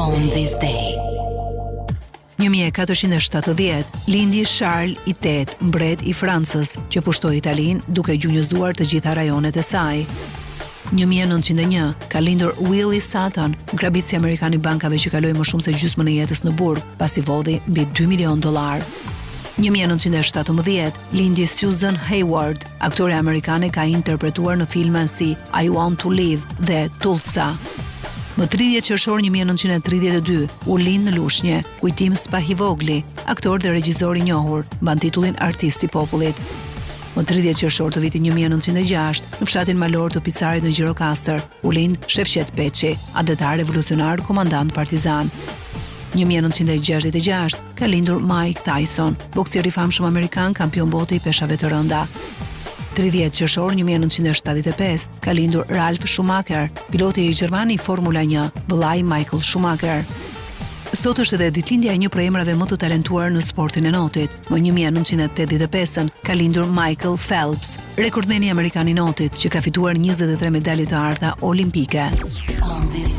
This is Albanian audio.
On this day. 1470 lindi Charles VIII, mbret i Francës, që pushtoi Italinë duke gjunjëzuar të gjitha rajonet e saj. 1901 ka lindur Willie Sutton, grabitësi amerikan i bankave që kaloi më shumë se gjysmën e jetës në burg, pasi vodhi mbi $2 milion. 1917 lindi Susan Hayward, aktore amerikane ka interpretuar në filma si I Want to Live dhe Tulsa. Më 30 qershor 1932 u lind në Lushnjë Kujtim Spahivogli, aktor dhe regjisor i njohur, mban titullin Artisti i Popullit. Më 30 qershor të vitit 1906, në fshatin malor të Picarit në Gjirokastër, u lind Shefqet Peçi, adetar revolucionar, komandant partizan. 1966 ka lindur Mike Tyson, boksier i famshëm amerikan, kampion bote i peshave të rënda. 30 qershor 1975 ka lindur Ralf Schumacher, piloti i gjerman i Formula 1, vëllai Michael Schumacher. Sot është edhe ditëlindja e një prej emrave më të talentuar në sportin e notit. Më 1985 ka lindur Michael Phelps, rekordmeni amerikan i notit, që ka fituar 23 medalje të arta olimpike. On this